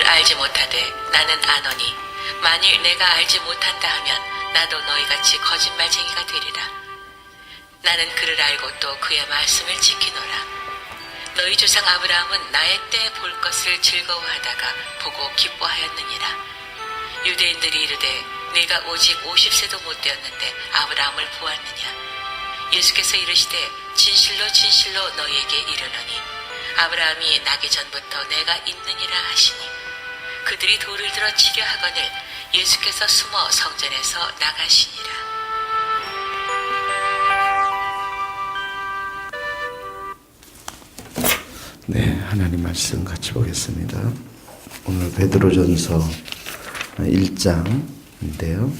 알지 못하되 나는 아노니 만일 내가 알지 못한다 하면 나도 너희같이 거짓말쟁이가 되리라. 나는 그를 알고 또 그의 말씀을 지키노라. 너희 조상 아브라함은 나의 때 볼 것을 즐거워하다가 보고 기뻐하였느니라. 유대인들이 이르되 네가 오직 50세도 못 되었는데 아브라함을 보았느냐. 예수께서 이르시되 진실로 진실로 너희에게 이르노니 아브라함이 나기 전부터 내가 있느니라 하시니 그들이 돌을 들어 치려 하거늘 예수께서 숨어 성전에서 나가시니라. 네, 하나님 말씀 같이 보겠습니다. 오늘 베드로전서 1장인데요.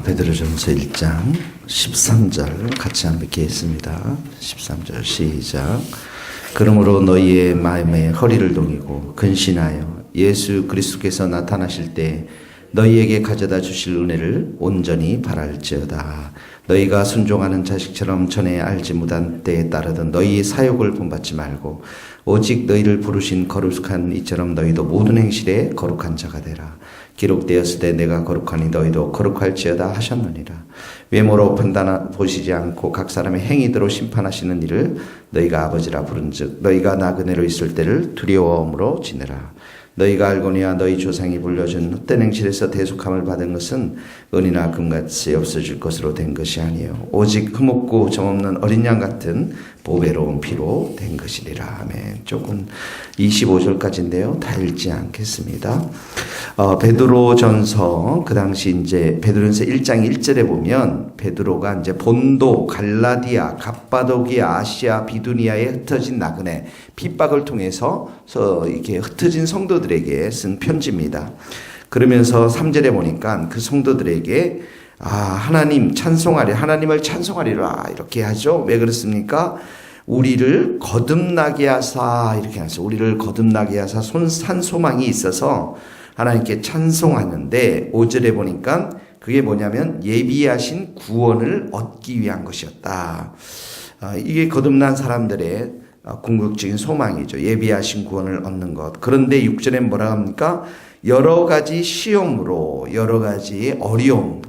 베드로전서 1장 13절 같이 한번 읽겠습니다. 13절 시작. 그러므로 너희의 마음에 허리를 동이고 근신하여 예수 그리스도께서 나타나실 때 너희에게 가져다 주실 은혜를 온전히 바랄지어다. 너희가 순종하는 자식처럼 전에 알지 못한 때에 따르던 너희의 사욕을 본받지 말고 오직 너희를 부르신 거룩한 이처럼 너희도 모든 행실에 거룩한 자가 되라. 기록되었을 때 내가 거룩하니 너희도 거룩할지어다 하셨느니라. 외모로 보시지 않고 각 사람의 행위대로 심판하시는 이를 너희가 아버지라 부른즉 너희가 나그네로 있을 때를 두려움으로 지내라. 너희가 알거니와 너희 조상이 불려준 헛된 행실에서 대속함을 받은 것은 은이나 금같이 없어질 것으로 된 것이 아니요 오직 흠없고 점없는 어린 양 같은 보배로운 피로 된 것이리라. 아멘. 조금 25절까지인데요. 다 읽지 않겠습니다. 베드로전서 그 당시 이제 베드로전서 1장 1절에 보면 베드로가 이제 본도, 갈라디아, 갑바도기아, 아시아, 비두니아에 흩어진 나그네 핍박을 통해서 이렇게 흩어진 성도들에게 쓴 편지입니다. 그러면서 3절에 보니까 그 성도들에게 하나님을 찬송하리라 이렇게 하죠. 왜 그렇습니까? 우리를 거듭나게 하사 이렇게 하죠. 우리를 거듭나게 하사 산 소망이 있어서 하나님께 찬송하는데 5절에 보니까 그게 뭐냐면 예비하신 구원을 얻기 위한 것이었다. 이게 거듭난 사람들의 궁극적인 소망이죠. 예비하신 구원을 얻는 것. 그런데 6절에 뭐라 합니까? 여러 가지 시험으로 여러 가지 어려움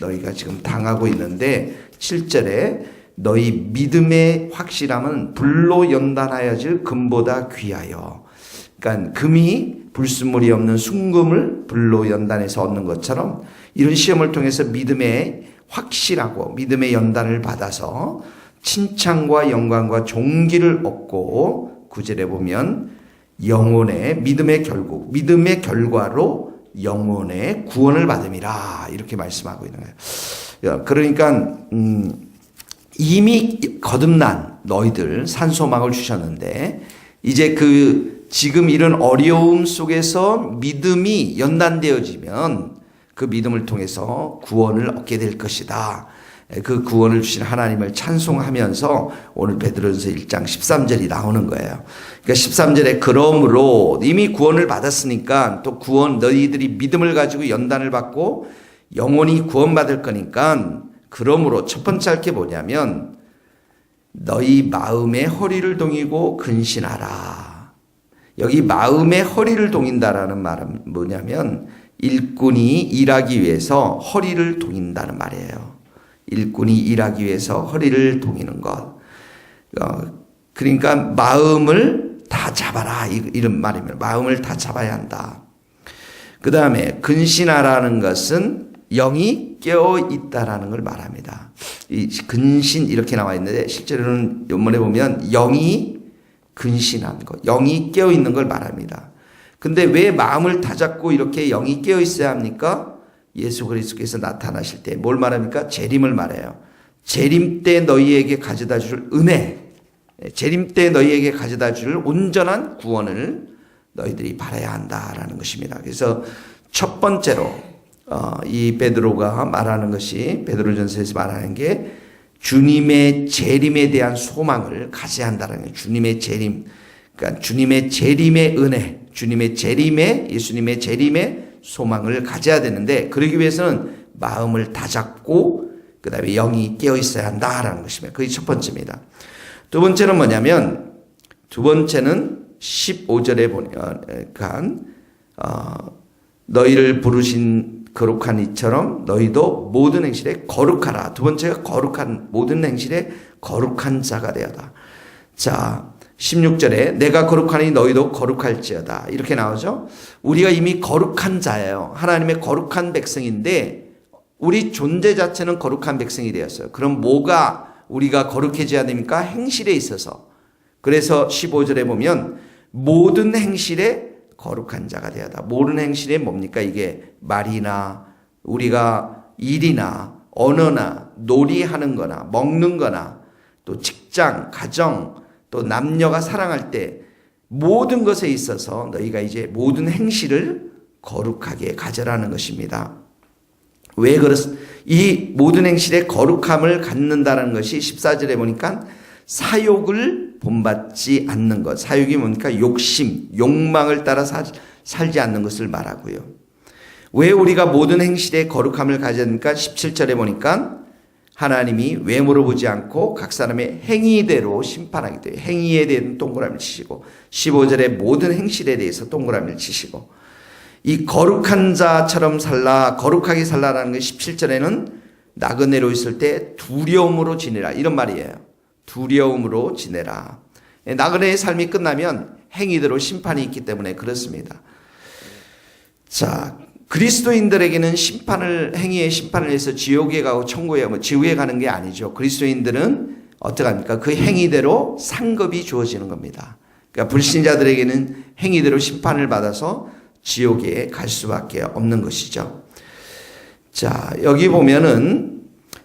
너희가 지금 당하고 있는데 7절에 너희 믿음의 확실함은 불로 연단하여질 금보다 귀하여. 그러니까 금이 불순물이 없는 순금을 불로 연단해서 얻는 것처럼 이런 시험을 통해서 믿음의 확실하고 믿음의 연단을 받아서 칭찬과 영광과 존귀를 얻고 9절에 보면 영혼의 믿음의 결과로 영혼의 구원을 받음이라 이렇게 말씀하고 있는 거예요. 그러니까 이미 거듭난 너희들 산소망을 주셨는데 이제 지금 이런 어려움 속에서 믿음이 연단되어지면 그 믿음을 통해서 구원을 얻게 될 것이다. 그 구원을 주신 하나님을 찬송하면서 오늘 베드로전서 1장 13절이 나오는 거예요. 그러니까 13절에 그러므로 이미 구원을 받았으니까 또 너희들이 믿음을 가지고 연단을 받고 영원히 구원받을 거니까 그러므로 첫 번째 할 게 뭐냐면 너희 마음의 허리를 동이고 근신하라. 여기 마음의 허리를 동인다라는 말은 뭐냐면 일꾼이 일하기 위해서 허리를 동인다는 말이에요. 일꾼이 일하기 위해서 허리를 동이는 것. 그러니까 마음을 다 잡아라 이런 말입니다. 마음을 다 잡아야 한다. 그 다음에 근신하라는 것은 영이 깨어 있다라는 걸 말합니다. 이 근신 이렇게 나와 있는데 실제로는原文에 보면 영이 근신한 것, 영이 깨어 있는 걸 말합니다. 근데 왜 마음을 다 잡고 이렇게 영이 깨어 있어야 합니까? 예수 그리스도께서 나타나실 때 뭘 말합니까? 재림을 말해요. 재림 때 너희에게 가져다 줄 은혜, 재림 때 너희에게 가져다 줄 온전한 구원을 너희들이 바라야 한다라는 것입니다. 그래서 첫 번째로 이 베드로가 말하는 것이 베드로전서에서 말하는 게 주님의 재림에 대한 소망을 가져야 한다는 거예요. 주님의 재림, 그러니까 주님의 재림의 은혜, 예수님의 재림의 소망을 가져야 되는데 그러기 위해서는 마음을 다 잡고 그 다음에 영이 깨어 있어야 한다라는 것입니다. 그게 첫 번째입니다. 두 번째는 뭐냐면 두 번째는 15절에 보니까 너희를 부르신 거룩한 이처럼 너희도 모든 행실에 거룩하라. 두 번째가 거룩한 모든 행실에 거룩한 자가 되어라. 자, 16절에 내가 거룩하니 너희도 거룩할지어다. 이렇게 나오죠. 우리가 이미 거룩한 자예요. 하나님의 거룩한 백성인데 우리 존재 자체는 거룩한 백성이 되었어요. 그럼 뭐가 우리가 거룩해져야 됩니까? 행실에 있어서. 그래서 15절에 보면 모든 행실에 거룩한 자가 되어다. 모든 행실에 뭡니까? 이게 말이나 우리가 일이나 언어나 놀이하는 거나 먹는 거나 또 직장, 가정, 또 남녀가 사랑할 때 모든 것에 있어서 너희가 이제 모든 행실을 거룩하게 가져라는 것입니다. 왜 이 모든 행실에 거룩함을 갖는다는 것이 14절에 보니까 사욕을 본받지 않는 것. 사욕이 뭡니까? 욕심, 욕망을 따라 살지 않는 것을 말하고요. 왜 우리가 모든 행실에 거룩함을 가져야 됩니까? 17절에 보니까 하나님이 외모로 보지 않고 각 사람의 행위대로 심판하기 때문에 행위에 대한 동그라미를 치시고 15절에 모든 행실에 대해서 동그라미를 치시고 이 거룩한 자처럼 살라, 거룩하게 살라라는 게 17절에는 나그네로 있을 때 두려움으로 지내라 이런 말이에요. 두려움으로 지내라. 나그네의 삶이 끝나면 행위대로 심판이 있기 때문에 그렇습니다. 자, 그리스도인들에게는 행위의 심판을 해서 지옥에 가고 천국에 지옥에 가는 게 아니죠. 그리스도인들은 어떻게 합니까? 그 행위대로 상급이 주어지는 겁니다. 그러니까 불신자들에게는 행위대로 심판을 받아서 지옥에 갈 수밖에 없는 것이죠. 자, 여기 보면은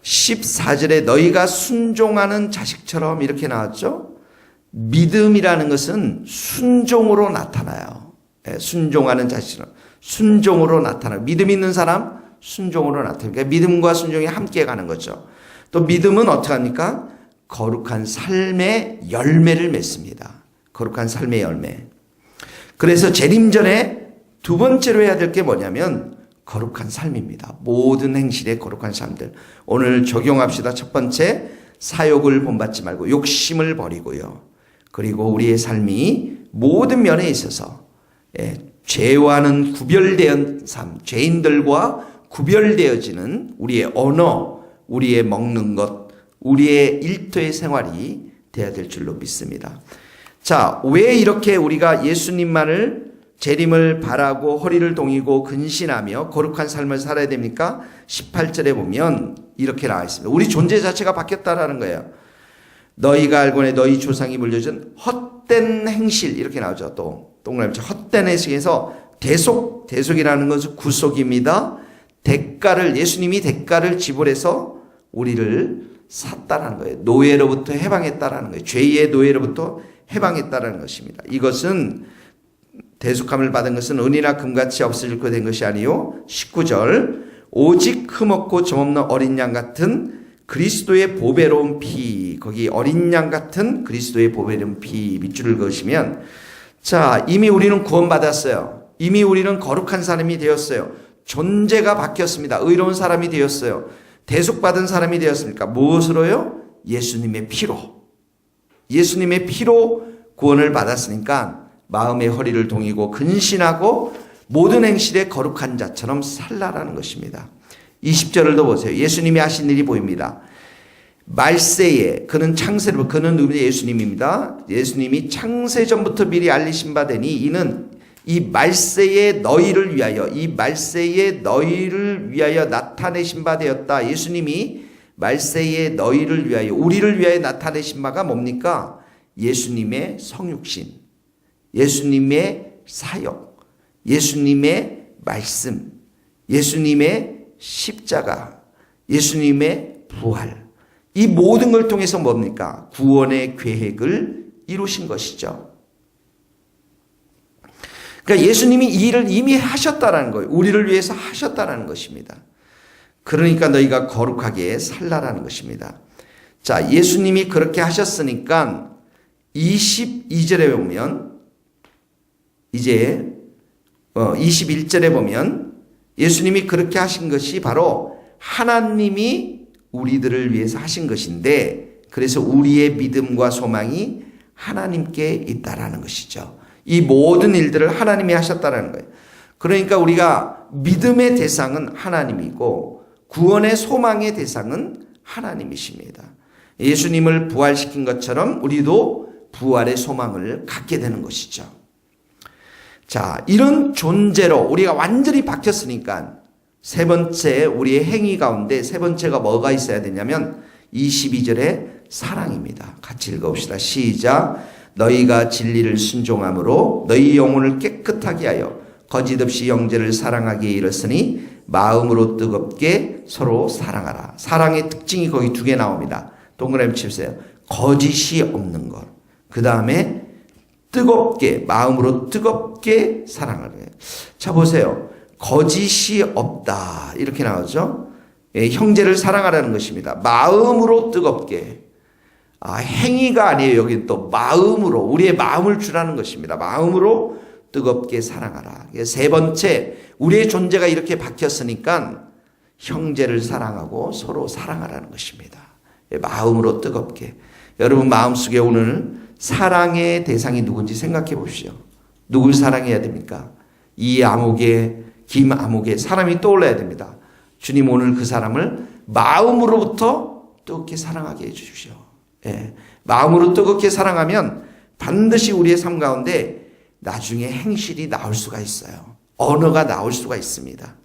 14절에 너희가 순종하는 자식처럼 이렇게 나왔죠. 믿음이라는 것은 순종으로 나타나요. 순종하는 자식처럼. 순종으로 나타나요. 믿음 있는 사람 순종으로 나타나요. 그러니까 믿음과 순종이 함께 가는 거죠. 또 믿음은 어떻게 합니까? 거룩한 삶의 열매를 맺습니다. 거룩한 삶의 열매. 그래서 재림전에 두 번째로 해야 될 게 뭐냐면 거룩한 삶입니다. 모든 행실에 거룩한 삶들. 오늘 적용합시다. 첫 번째, 사욕을 본받지 말고 욕심을 버리고요. 그리고 우리의 삶이 모든 면에 있어서 죄와는 구별된 삶, 죄인들과 구별되어지는 우리의 언어, 우리의 먹는 것, 우리의 일터의 생활이 되어야 될 줄로 믿습니다. 자, 왜 이렇게 우리가 예수님만을 재림을 바라고 허리를 동이고 근신하며 거룩한 삶을 살아야 됩니까? 18절에 보면 이렇게 나와 있습니다. 우리 존재 자체가 바뀌었다라는 거예요. 너희가 알고내 너희 조상이 물려준 헛된 행실 이렇게 나오죠. 또 동그라미 헛된 행실에서 대속이라는 것은 구속입니다. 예수님이 대가를 지불해서 우리를 샀다라는 거예요. 노예로부터 해방했다라는 거예요. 죄의 노예로부터 해방했다라는 것입니다. 이것은 대속함을 받은 것은 은이나 금같이 없어질 된 것이 아니요 19절 오직 흠없고 점없는 어린 양 같은 그리스도의 보배로운 피, 거기 어린 양 같은 그리스도의 보배로운 피 밑줄을 그으시면 자, 이미 우리는 구원받았어요. 이미 우리는 거룩한 사람이 되었어요. 존재가 바뀌었습니다. 의로운 사람이 되었어요. 대속받은 사람이 되었습니까? 무엇으로요? 예수님의 피로. 예수님의 피로 구원을 받았으니까 마음의 허리를 동이고 근신하고 모든 행실에 거룩한 자처럼 살라라는 것입니다. 20절을 더 보세요. 예수님이 하신 일이 보입니다. 말세에 그는 누구냐? 예수님입니다. 예수님이 창세 전부터 미리 알리신 바 되니 이는 이 말세에 너희를 위하여 나타내신 바 되었다. 예수님이 말세에 너희를 위하여 우리를 위하여 나타내신 바가 뭡니까? 예수님의 성육신, 예수님의 사역, 예수님의 말씀, 예수님의 십자가, 예수님의 부활, 이 모든 걸 통해서 뭡니까? 구원의 계획을 이루신 것이죠. 그러니까 예수님이 이 일을 이미 하셨다라는 거예요. 우리를 위해서 하셨다라는 것입니다. 그러니까 너희가 거룩하게 살라라는 것입니다. 자, 예수님이 그렇게 하셨으니까 22절에 보면 이제 21절에 보면 예수님이 그렇게 하신 것이 바로 하나님이 우리들을 위해서 하신 것인데 그래서 우리의 믿음과 소망이 하나님께 있다라는 것이죠. 이 모든 일들을 하나님이 하셨다라는 거예요. 그러니까 우리가 믿음의 대상은 하나님이고 구원의 소망의 대상은 하나님이십니다. 예수님을 부활시킨 것처럼 우리도 부활의 소망을 갖게 되는 것이죠. 자, 이런 존재로 우리가 완전히 바뀌었으니까 세 번째 우리의 행위 가운데 세 번째가 뭐가 있어야 되냐면 22절에 사랑입니다. 같이 읽어봅시다. 시작. 너희가 진리를 순종함으로 너희 영혼을 깨끗하게 하여 거짓 없이 형제를 사랑하기에 이르으니 마음으로 뜨겁게 서로 사랑하라. 사랑의 특징이 거기 두 개 나옵니다. 동그라미 치세요. 거짓이 없는 것. 그 다음에 뜨겁게, 마음으로 뜨겁게 사랑하라. 자, 보세요. 거짓이 없다. 이렇게 나오죠. 예, 형제를 사랑하라는 것입니다. 마음으로 뜨겁게. 행위가 아니에요. 여기 또 마음으로, 우리의 마음을 주라는 것입니다. 마음으로 뜨겁게 사랑하라. 세 번째, 우리의 존재가 이렇게 바뀌었으니까 형제를 사랑하고 서로 사랑하라는 것입니다. 마음으로 뜨겁게. 여러분 마음속에 오늘 사랑의 대상이 누군지 생각해 보십시오. 누굴 사랑해야 됩니까? 이 암흑의, 김 암흑의 사람이 떠올라야 됩니다. 주님 오늘 그 사람을 마음으로부터 뜨겁게 사랑하게 해 주십시오. 예, 마음으로 뜨겁게 사랑하면 반드시 우리의 삶 가운데 나중에 행실이 나올 수가 있어요. 언어가 나올 수가 있습니다.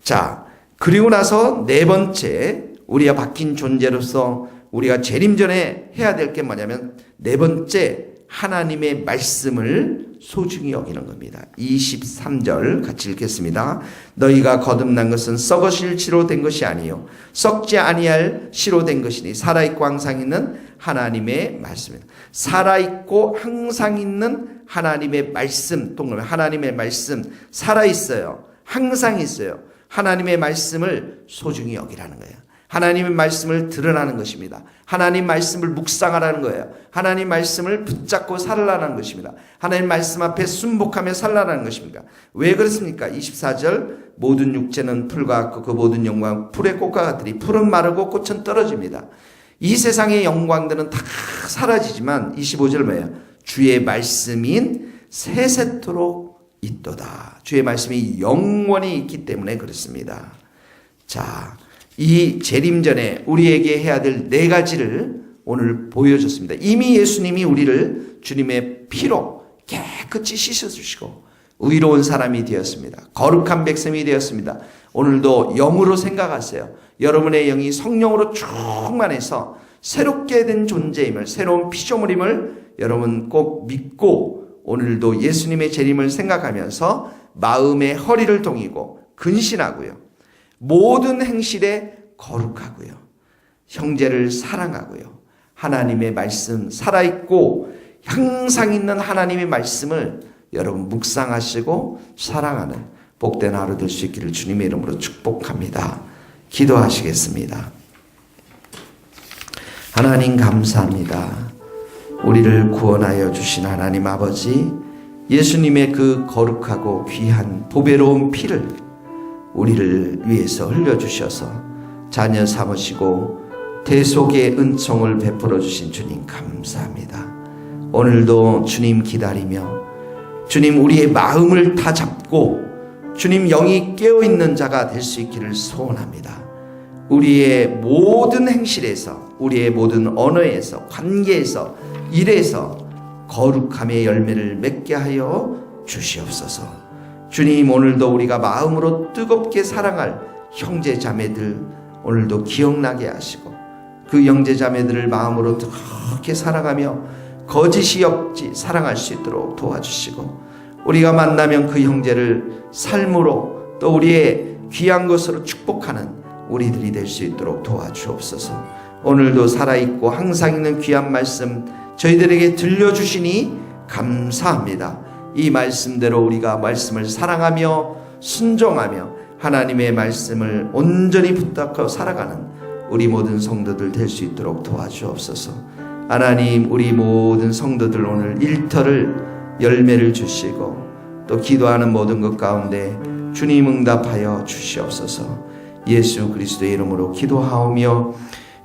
자, 그리고 나서 네 번째, 우리가 바뀐 존재로서 우리가 재림 전에 해야 될 게 뭐냐면 네 번째, 하나님의 말씀을 소중히 여기는 겁니다. 23절 같이 읽겠습니다. 너희가 거듭난 것은 썩으실 씨로 된 것이 아니요 썩지 아니할 씨로 된 것이니 살아있고 항상 있는 하나님의 말씀입니다. 살아있고 항상 있는 하나님의 말씀, 동그라미 하나님의 말씀, 살아있어요. 항상 있어요. 하나님의 말씀을 소중히 여기라는 거예요. 하나님의 말씀을 드러나는 것입니다. 하나님 말씀을 묵상하라는 거예요. 하나님 말씀을 붙잡고 살라는 것입니다. 하나님 말씀 앞에 순복하며 살라는 것입니다. 왜 그렇습니까? 24절 모든 육체는 풀과 같고 그 모든 영광 풀의 꽃과 같으리 풀은 마르고 꽃은 떨어집니다. 이 세상의 영광들은 다 사라지지만 25절 뭐예요? 주의 말씀인 세세토록 있도다. 주의 말씀이 영원히 있기 때문에 그렇습니다. 자, 이 재림 전에 우리에게 해야 될 네 가지를 오늘 보여줬습니다. 이미 예수님이 우리를 주님의 피로 깨끗이 씻어주시고 의로운 사람이 되었습니다. 거룩한 백성이 되었습니다. 오늘도 영으로 생각하세요. 여러분의 영이 성령으로 충만해서 새롭게 된 존재임을, 새로운 피조물임을 여러분 꼭 믿고 오늘도 예수님의 재림을 생각하면서 마음의 허리를 동이고 근신하고요. 모든 행실에 거룩하고요. 형제를 사랑하고요. 하나님의 말씀, 살아있고 항상 있는 하나님의 말씀을 여러분 묵상하시고 사랑하는 복된 하루 될 수 있기를 주님의 이름으로 축복합니다. 기도하시겠습니다. 하나님 감사합니다. 우리를 구원하여 주신 하나님 아버지, 예수님의 그 거룩하고 귀한 보배로운 피를 우리를 위해서 흘려주셔서 자녀 삼으시고 대속의 은총을 베풀어 주신 주님 감사합니다. 오늘도 주님 기다리며 주님 우리의 마음을 다 잡고 주님 영이 깨어있는 자가 될 수 있기를 소원합니다. 우리의 모든 행실에서, 우리의 모든 언어에서, 관계에서, 일에서 거룩함의 열매를 맺게 하여 주시옵소서. 주님 오늘도 우리가 마음으로 뜨겁게 사랑할 형제 자매들 오늘도 기억나게 하시고 그 형제 자매들을 마음으로 뜨겁게 사랑하며 거짓이 없이 사랑할 수 있도록 도와주시고 우리가 만나면 그 형제를 삶으로 또 우리의 귀한 것으로 축복하는 우리들이 될 수 있도록 도와주옵소서. 오늘도 살아있고 항상 있는 귀한 말씀 저희들에게 들려주시니 감사합니다. 이 말씀대로 우리가 말씀을 사랑하며 순종하며 하나님의 말씀을 온전히 붙잡고 살아가는 우리 모든 성도들 될 수 있도록 도와주옵소서. 하나님 우리 모든 성도들 오늘 일터를 열매를 주시고 또 기도하는 모든 것 가운데 주님 응답하여 주시옵소서. 예수 그리스도의 이름으로 기도하오며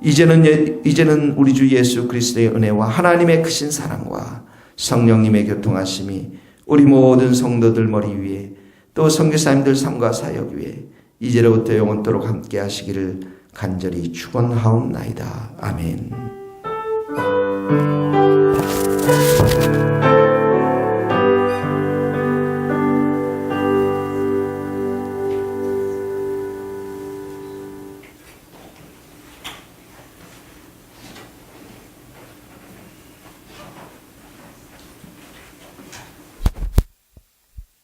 이제는 우리 주 예수 그리스도의 은혜와 하나님의 크신 사랑과 성령님의 교통하심이 우리 모든 성도들 머리 위에 또 선교사님들 삶과 사역 위에 이제로부터 영원토록 함께 하시기를 간절히 축원하옵나이다. 아멘.